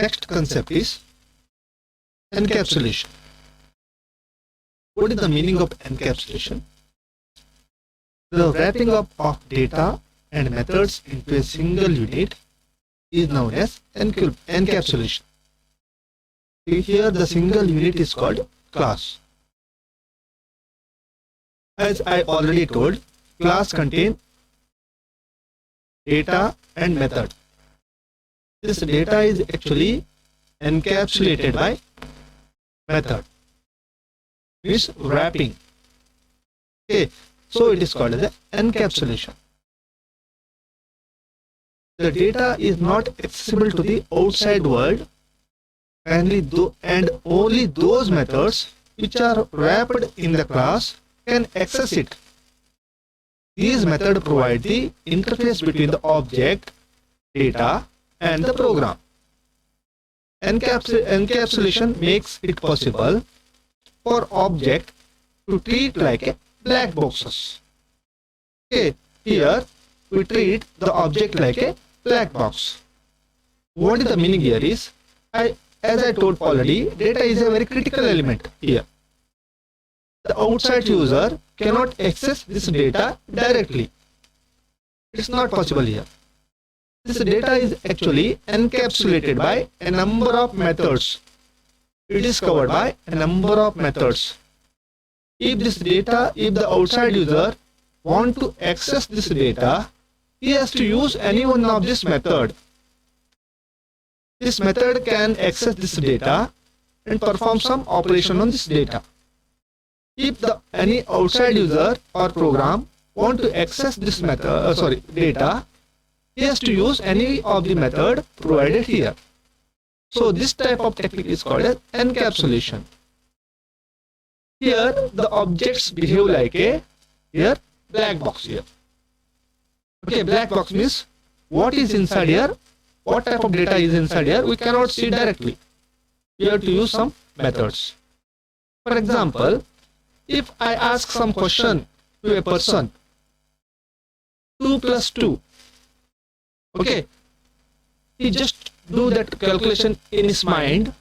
Next concept is encapsulation. What is the meaning of encapsulation? The wrapping up of data and methods into a single unit is known as encapsulation. Here the single unit is called class. As I already told, class contains data and method. This data is actually encapsulated by method, means wrapping. Okay, so it is called as encapsulation. The data is not accessible to the outside world, and only those methods which are wrapped in the class can access it. These methods provide the interface between the object, data, and the program. Encapsulation makes it possible for object to treat like a black boxes. Okay, here we treat the object like a black box. What is the meaning here is, as I told already, data is a very critical element here. The outside user cannot access this data directly. It's not possible here. This data is actually encapsulated by a number of methods. It is covered by a number of methods. If the outside user want to access this data, he has to use any one of this method. This method can access this data and perform some operation on this data. If any outside user or program want to access this data, he has to use any of the method provided here. So this type of technique is called as encapsulation. Here the objects behave like a black box here. Okay, black box means what is inside here, what type of data is inside here, we cannot see directly. We have to use some methods. For example, if I ask some question to a person, 2 plus 2, okay, he just do that calculation in his mind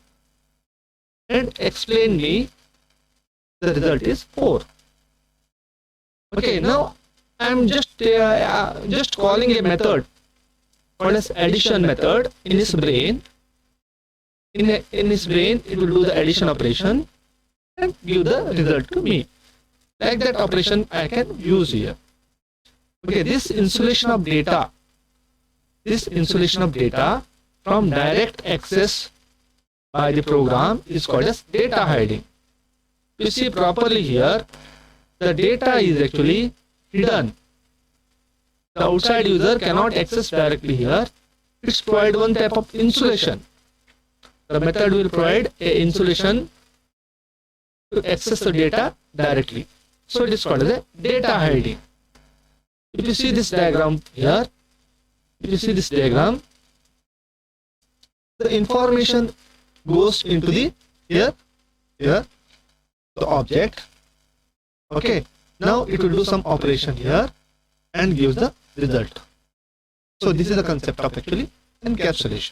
and explain me the result is 4. Okay, now I am just calling a method called as addition method in his brain. In his brain, it will do the addition operation and give the result to me. Like that operation I can use here. Okay, this insulation of data from direct access by the program is called as data hiding. You see properly here, the data is actually hidden. The outside user cannot access directly here. It's provide one type of insulation. The method will provide a insulation to access the data directly. So it is called as a data hiding. If you see this diagram here, the information goes into the the object. Okay, now it will do some operation here and gives the result. So this is the concept of actually encapsulation.